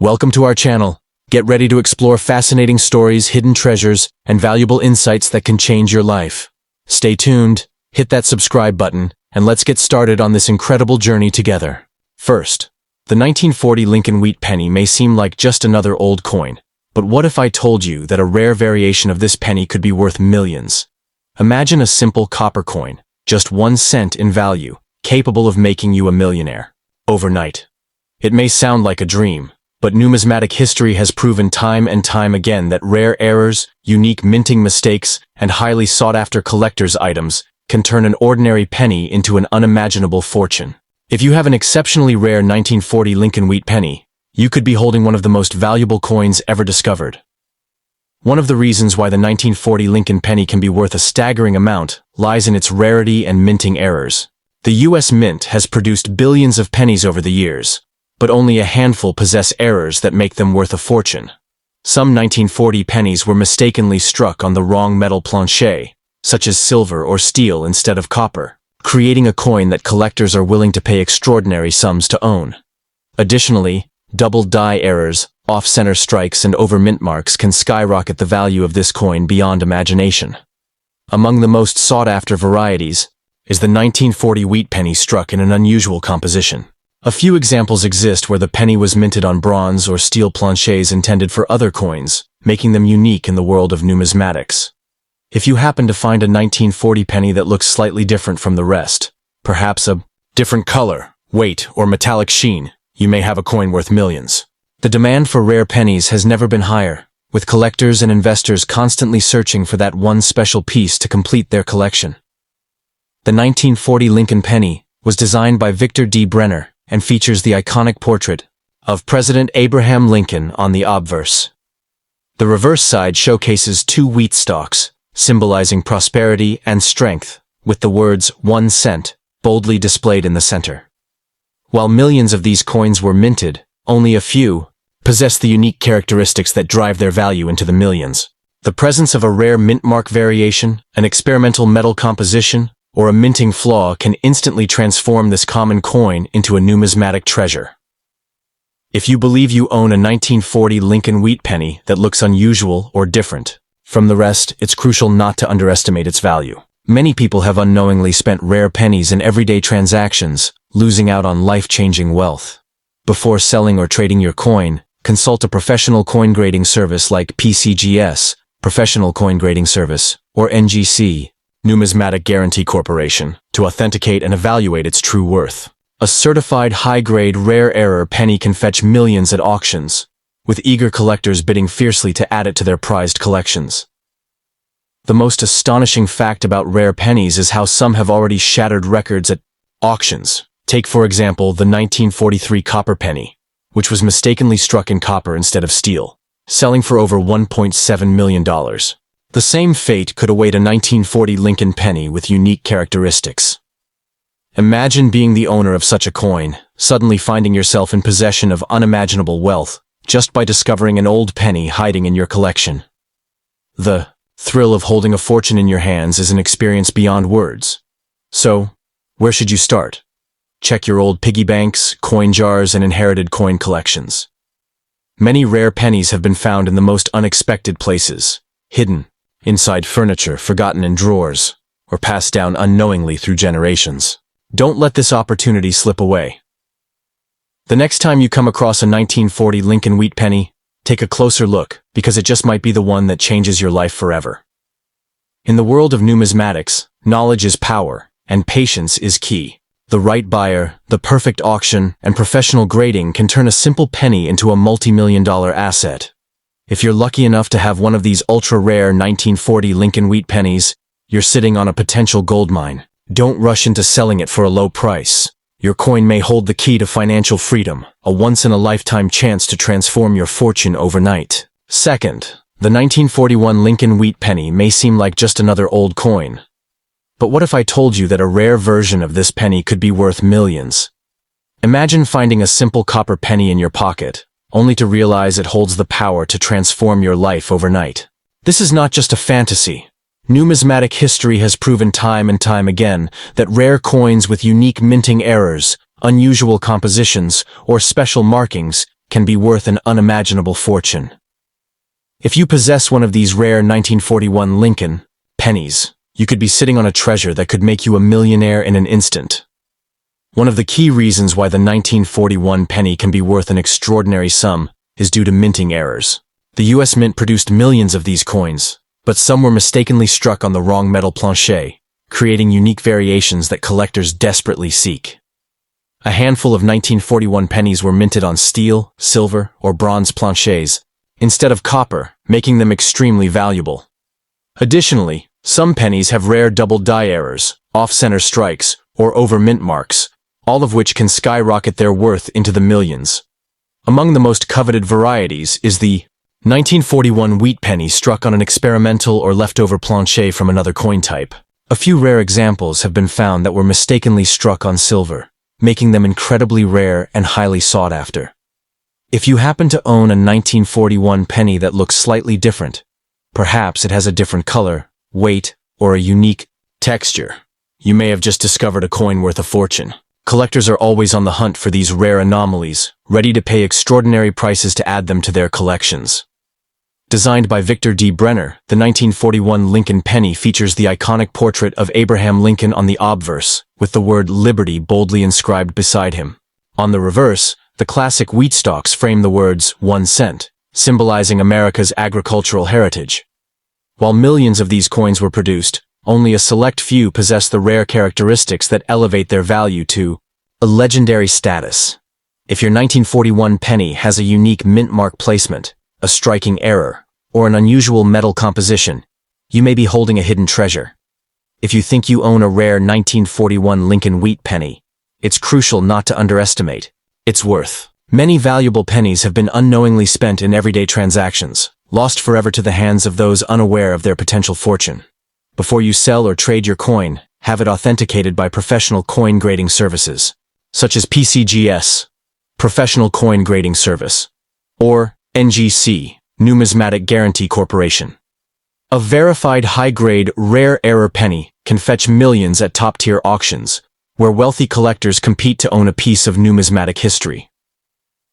Welcome to our channel. Get ready to explore fascinating stories, hidden treasures, and valuable insights that can change your life. Stay tuned, hit that subscribe button, and let's get started on this incredible journey together. First, the 1940 Lincoln Wheat Penny may seem like just another old coin, but what if I told you that a rare variation of this penny could be worth millions? Imagine a simple copper coin, just 1 cent in value, capable of making you a millionaire overnight. It may sound like a dream, but numismatic history has proven time and time again that rare errors, unique minting mistakes, and highly sought-after collector's items can turn an ordinary penny into an unimaginable fortune. If you have an exceptionally rare 1940 Lincoln Wheat Penny, you could be holding one of the most valuable coins ever discovered. One of the reasons why the 1940 Lincoln Penny can be worth a staggering amount lies in its rarity and minting errors. The U.S. Mint has produced billions of pennies over the years, but only a handful possess errors that make them worth a fortune. Some 1940 pennies were mistakenly struck on the wrong metal plancher, such as silver or steel instead of copper, creating a coin that collectors are willing to pay extraordinary sums to own. Additionally, double die errors, off-center strikes, and over-mint marks can skyrocket the value of this coin beyond imagination. Among the most sought-after varieties is the 1940 wheat penny struck in an unusual composition. A few examples exist where the penny was minted on bronze or steel planchers intended for other coins, making them unique in the world of numismatics. If you happen to find a 1940 penny that looks slightly different from the rest, perhaps a different color, weight, or metallic sheen, you may have a coin worth millions. The demand for rare pennies has never been higher, with collectors and investors constantly searching for that one special piece to complete their collection. The 1940 Lincoln Penny was designed by Victor D. Brenner and features the iconic portrait of President Abraham Lincoln on the obverse. The reverse side showcases 2 wheat stalks, symbolizing prosperity and strength, with the words 1 cent boldly displayed in the center. While millions of these coins were minted, only a few possess the unique characteristics that drive their value into the millions. The presence of a rare mint mark variation, an experimental metal composition, or a minting flaw can instantly transform this common coin into a numismatic treasure. If you believe you own a 1940 Lincoln Wheat Penny that looks unusual or different from the rest, it's crucial not to underestimate its value. Many people have unknowingly spent rare pennies in everyday transactions, losing out on life-changing wealth. Before selling or trading your coin, consult a professional coin grading service like PCGS, Professional Coin Grading Service, or NGC, Numismatic Guarantee Corporation, to authenticate and evaluate its true worth. A certified high-grade rare error penny can fetch millions at auctions, with eager collectors bidding fiercely to add it to their prized collections. The most astonishing fact about rare pennies is how some have already shattered records at auctions. Take, for example, the 1943 copper penny, which was mistakenly struck in copper instead of steel, selling for over $1.7 million. The same fate could await a 1940 Lincoln penny with unique characteristics. Imagine being the owner of such a coin, suddenly finding yourself in possession of unimaginable wealth, just by discovering an old penny hiding in your collection. The thrill of holding a fortune in your hands is an experience beyond words. So, where should you start? Check your old piggy banks, coin jars, and inherited coin collections. Many rare pennies have been found in the most unexpected places, hidden inside furniture, forgotten in drawers, or passed down unknowingly through generations. Don't let this opportunity slip away. The next time you come across a 1940 Lincoln Wheat Penny, take a closer look, because it just might be the one that changes your life forever. In the world of numismatics, knowledge is power, and patience is key. The right buyer, the perfect auction, and professional grading can turn a simple penny into a multi-million-dollar asset. If you're lucky enough to have one of these ultra-rare 1940 Lincoln Wheat Pennies, you're sitting on a potential goldmine. Don't rush into selling it for a low price. Your coin may hold the key to financial freedom, a once-in-a-lifetime chance to transform your fortune overnight. Second, the 1941 Lincoln Wheat Penny may seem like just another old coin. But what if I told you that a rare version of this penny could be worth millions? Imagine finding a simple copper penny in your pocket, only to realize it holds the power to transform your life overnight. This is not just a fantasy. Numismatic history has proven time and time again that rare coins with unique minting errors, unusual compositions, or special markings can be worth an unimaginable fortune. If you possess one of these rare 1941 Lincoln pennies, you could be sitting on a treasure that could make you a millionaire in an instant. One of the key reasons why the 1941 penny can be worth an extraordinary sum is due to minting errors. The US Mint produced millions of these coins, but some were mistakenly struck on the wrong metal plancher, creating unique variations that collectors desperately seek. A handful of 1941 pennies were minted on steel, silver, or bronze planchers, instead of copper, making them extremely valuable. Additionally, some pennies have rare double die errors, off-center strikes, or over-mint marks, all of which can skyrocket their worth into the millions. Among the most coveted varieties is the 1941 wheat penny struck on an experimental or leftover plancher from another coin type. A few rare examples have been found that were mistakenly struck on silver, making them incredibly rare and highly sought after. If you happen to own a 1941 penny that looks slightly different, perhaps it has a different color, weight, or a unique texture, you may have just discovered a coin worth a fortune. Collectors are always on the hunt for these rare anomalies, ready to pay extraordinary prices to add them to their collections. Designed by Victor D. Brenner, the 1941 Lincoln penny features the iconic portrait of Abraham Lincoln on the obverse, with the word Liberty boldly inscribed beside him. On the reverse, the classic wheat stalks frame the words 1 cent, symbolizing America's agricultural heritage. While millions of these coins were produced, only a select few possess the rare characteristics that elevate their value to a legendary status. If your 1941 penny has a unique mint mark placement, a striking error, or an unusual metal composition, you may be holding a hidden treasure. If you think you own a rare 1941 Lincoln Wheat penny, it's crucial not to underestimate its worth. Many valuable pennies have been unknowingly spent in everyday transactions, lost forever to the hands of those unaware of their potential fortune. Before you sell or trade your coin, have it authenticated by professional coin grading services, such as PCGS, Professional Coin Grading Service, or NGC, Numismatic Guarantee Corporation. A verified high-grade, rare error penny can fetch millions at top-tier auctions, where wealthy collectors compete to own a piece of numismatic history.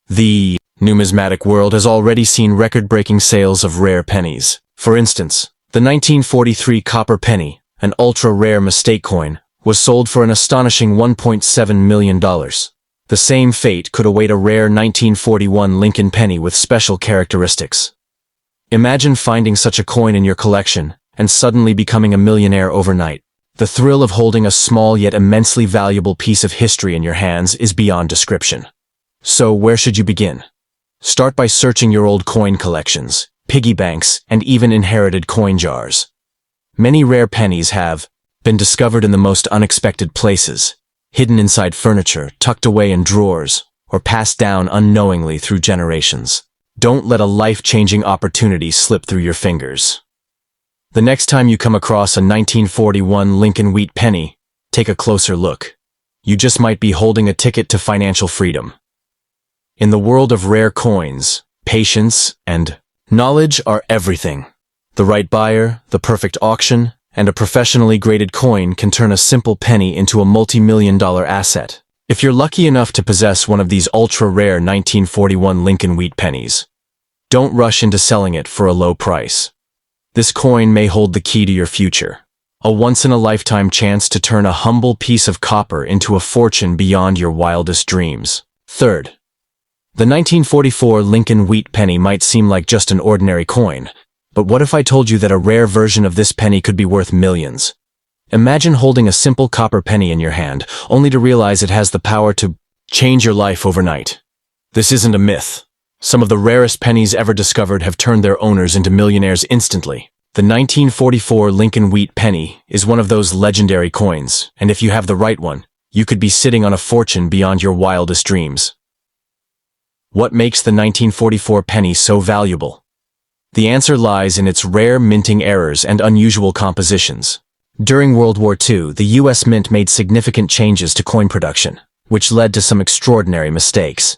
The numismatic world has already seen record-breaking sales of rare pennies. For instance, the 1943 copper penny, an ultra-rare mistake coin, was sold for an astonishing $1.7 million. The same fate could await a rare 1941 Lincoln penny with special characteristics. Imagine finding such a coin in your collection and suddenly becoming a millionaire overnight. The thrill of holding a small yet immensely valuable piece of history in your hands is beyond description. So where should you begin? Start by searching your old coin collections, piggy banks, and even inherited coin jars. Many rare pennies have been discovered in the most unexpected places, hidden inside furniture, tucked away in drawers, or passed down unknowingly through generations. Don't let a life-changing opportunity slip through your fingers. The next time you come across a 1941 Lincoln Wheat penny, take a closer look. You just might be holding a ticket to financial freedom. In the world of rare coins, patience and knowledge are everything. The right buyer, the perfect auction, and a professionally graded coin can turn a simple penny into a multi-million-dollar asset. If you're lucky enough to possess one of these ultra-rare 1941 Lincoln Wheat pennies, don't rush into selling it for a low price. This coin may hold the key to your future, a once-in-a-lifetime chance to turn a humble piece of copper into a fortune beyond your wildest dreams. Third, the 1944 Lincoln Wheat penny might seem like just an ordinary coin, but what if I told you that a rare version of this penny could be worth millions? Imagine holding a simple copper penny in your hand, only to realize it has the power to change your life overnight. This isn't a myth. Some of the rarest pennies ever discovered have turned their owners into millionaires instantly. The 1944 Lincoln Wheat penny is one of those legendary coins, and if you have the right one, you could be sitting on a fortune beyond your wildest dreams. What makes the 1944 penny so valuable? The answer lies in its rare minting errors and unusual compositions. During World War II, the US Mint made significant changes to coin production, which led to some extraordinary mistakes.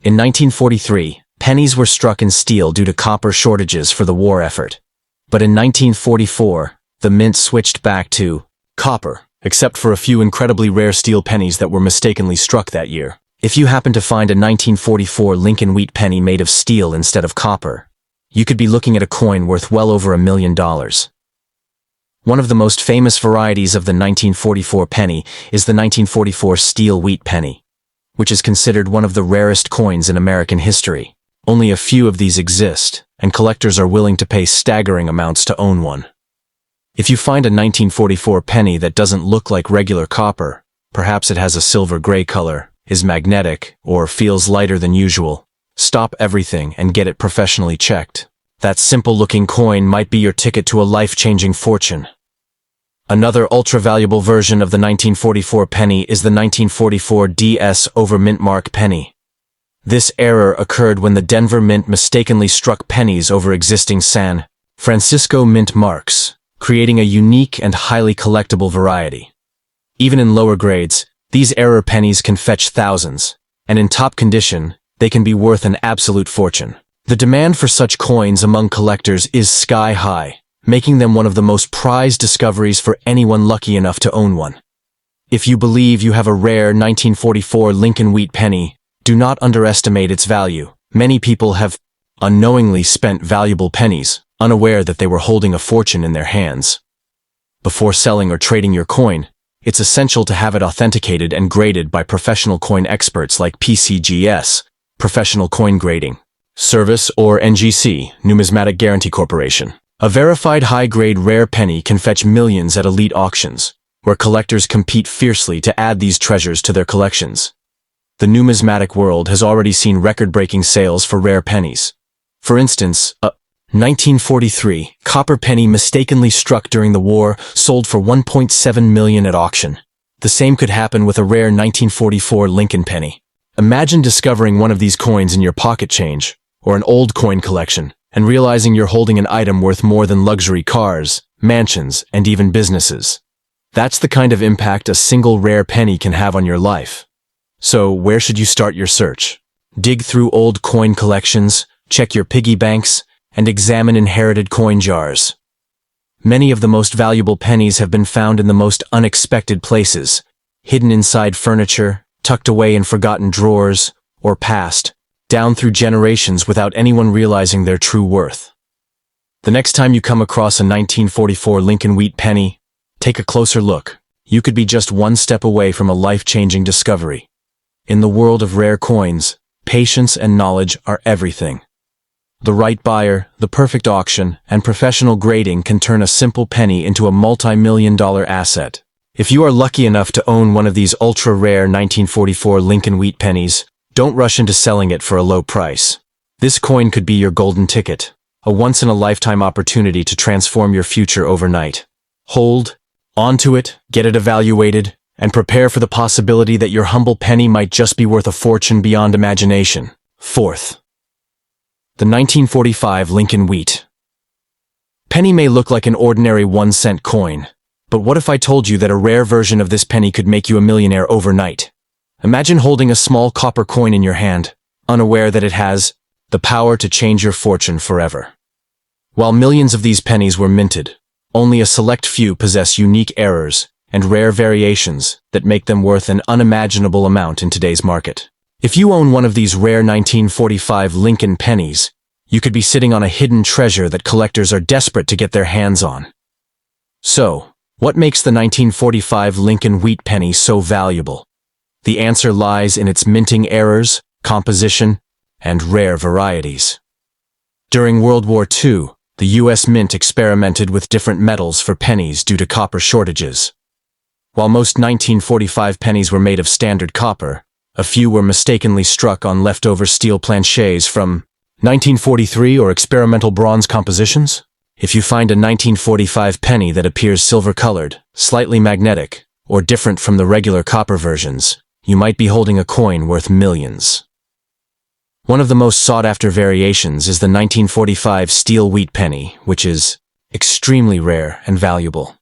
In 1943, pennies were struck in steel due to copper shortages for the war effort. But in 1944, the mint switched back to copper, except for a few incredibly rare steel pennies that were mistakenly struck that year. If you happen to find a 1944 Lincoln Wheat penny made of steel instead of copper, you could be looking at a coin worth well over $1 million. One of the most famous varieties of the 1944 penny is the 1944 steel wheat penny, which is considered one of the rarest coins in American history. Only a few of these exist, and collectors are willing to pay staggering amounts to own one. If you find a 1944 penny that doesn't look like regular copper, perhaps it has a silver-gray color, is magnetic, or feels lighter than usual, stop everything and get it professionally checked. That simple-looking coin might be your ticket to a life-changing fortune. Another ultra-valuable version of the 1944 penny is the 1944 DS over mint mark penny. This error occurred when the Denver Mint mistakenly struck pennies over existing San Francisco mint marks, creating a unique and highly collectible variety. Even in lower grades, these error pennies can fetch thousands, and in top condition, they can be worth an absolute fortune. The demand for such coins among collectors is sky high, making them one of the most prized discoveries for anyone lucky enough to own one. If you believe you have a rare 1944 Lincoln Wheat penny, do not underestimate its value. Many people have unknowingly spent valuable pennies, unaware that they were holding a fortune in their hands. Before selling or trading your coin, it's essential to have it authenticated and graded by professional coin experts like PCGS, Professional Coin Grading Service, or NGC, Numismatic Guarantee Corporation. A verified high-grade rare penny can fetch millions at elite auctions, where collectors compete fiercely to add these treasures to their collections. The numismatic world has already seen record-breaking sales for rare pennies. For instance, a 1943 copper penny mistakenly struck during the war sold for $1.7 million at auction. The same could happen with a rare 1944 Lincoln penny. Imagine discovering one of these coins in your pocket change, or an old coin collection, and realizing you're holding an item worth more than luxury cars, mansions, and even businesses. That's the kind of impact a single rare penny can have on your life. So, where should you start your search? Dig through old coin collections, check your piggy banks, and examine inherited coin jars. Many of the most valuable pennies have been found in the most unexpected places, hidden inside furniture, tucked away in forgotten drawers, or passed down through generations without anyone realizing their true worth. The next time you come across a 1944 Lincoln Wheat penny, take a closer look. You could be just one step away from a life-changing discovery. In the world of rare coins, patience and knowledge are everything. The right buyer, the perfect auction, and professional grading can turn a simple penny into a multi-million-dollar asset. If you are lucky enough to own one of these ultra-rare 1944 Lincoln Wheat pennies, don't rush into selling it for a low price. This coin could be your golden ticket, a once-in-a-lifetime opportunity to transform your future overnight. Hold onto it, get it evaluated, and prepare for the possibility that your humble penny might just be worth a fortune beyond imagination. Fourth, the 1945 Lincoln Wheat penny may look like an ordinary 1-cent coin, but what if I told you that a rare version of this penny could make you a millionaire overnight? Imagine holding a small copper coin in your hand, unaware that it has the power to change your fortune forever. While millions of these pennies were minted, only a select few possess unique errors and rare variations that make them worth an unimaginable amount in today's market. If you own one of these rare 1945 Lincoln pennies, you could be sitting on a hidden treasure that collectors are desperate to get their hands on. So, what makes the 1945 Lincoln Wheat penny so valuable? The answer lies in its minting errors, composition, and rare varieties. During World War II, the U.S. Mint experimented with different metals for pennies due to copper shortages. While most 1945 pennies were made of standard copper, a few were mistakenly struck on leftover steel planchets from 1943 or experimental bronze compositions. If you find a 1945 penny that appears silver-colored, slightly magnetic, or different from the regular copper versions, you might be holding a coin worth millions. One of the most sought-after variations is the 1945 steel wheat penny, which is extremely rare and valuable.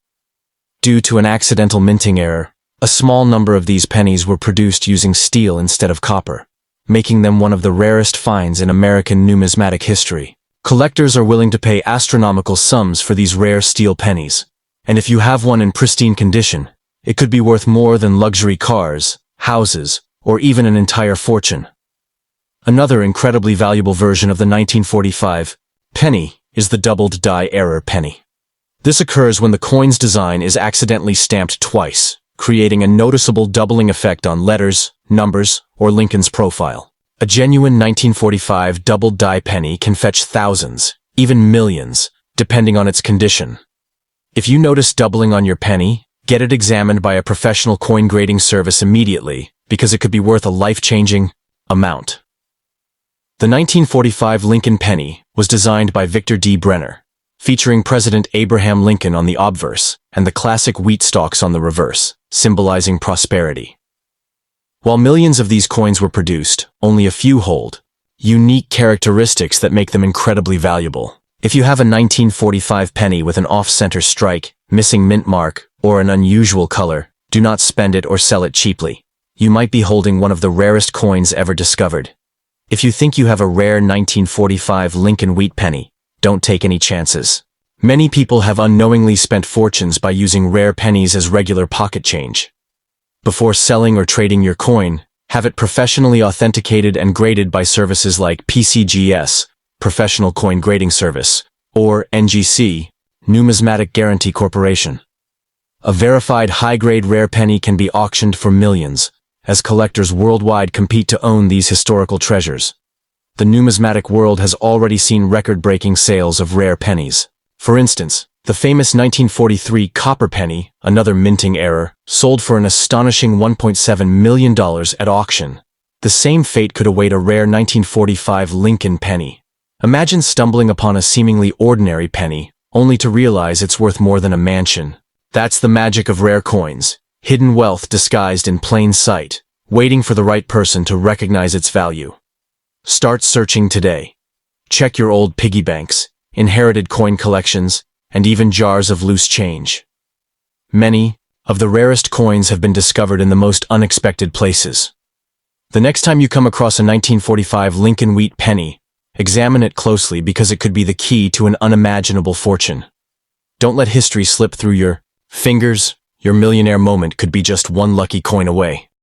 Due to an accidental minting error, a small number of these pennies were produced using steel instead of copper, making them one of the rarest finds in American numismatic history. Collectors are willing to pay astronomical sums for these rare steel pennies, and if you have one in pristine condition, it could be worth more than luxury cars, houses, or even an entire fortune. Another incredibly valuable version of the 1945 penny is the doubled die error penny. This occurs when the coin's design is accidentally stamped twice, creating a noticeable doubling effect on letters, numbers, or Lincoln's profile. A genuine 1945 doubled die penny can fetch thousands, even millions, depending on its condition. If you notice doubling on your penny, get it examined by a professional coin grading service immediately, because it could be worth a life-changing amount. The 1945 Lincoln penny was designed by Victor D. Brenner, featuring President Abraham Lincoln on the obverse and the classic wheat stalks on the reverse, symbolizing prosperity. While millions of these coins were produced, only a few hold unique characteristics that make them incredibly valuable. If you have a 1945 penny with an off-center strike, missing mint mark, or an unusual color, do not spend it or sell it cheaply. You might be holding one of the rarest coins ever discovered. If you think you have a rare 1945 Lincoln Wheat penny, don't take any chances. Many people have unknowingly spent fortunes by using rare pennies as regular pocket change. Before selling or trading your coin, have it professionally authenticated and graded by services like PCGS, Professional Coin Grading Service, or NGC, Numismatic Guarantee Corporation. A verified high-grade rare penny can be auctioned for millions, as collectors worldwide compete to own these historical treasures. The numismatic world has already seen record-breaking sales of rare pennies. For instance, the famous 1943 copper penny, another minting error, sold for an astonishing $1.7 million at auction. The same fate could await a rare 1945 Lincoln penny. Imagine stumbling upon a seemingly ordinary penny, only to realize it's worth more than a mansion. That's the magic of rare coins, hidden wealth disguised in plain sight, waiting for the right person to recognize its value. Start searching today. Check your old piggy banks, inherited coin collections, and even jars of loose change. Many of the rarest coins have been discovered in the most unexpected places. The next time you come across a 1945 Lincoln Wheat penny, examine it closely because it could be the key to an unimaginable fortune. Don't let history slip through your fingers. Your millionaire moment could be just one lucky coin away.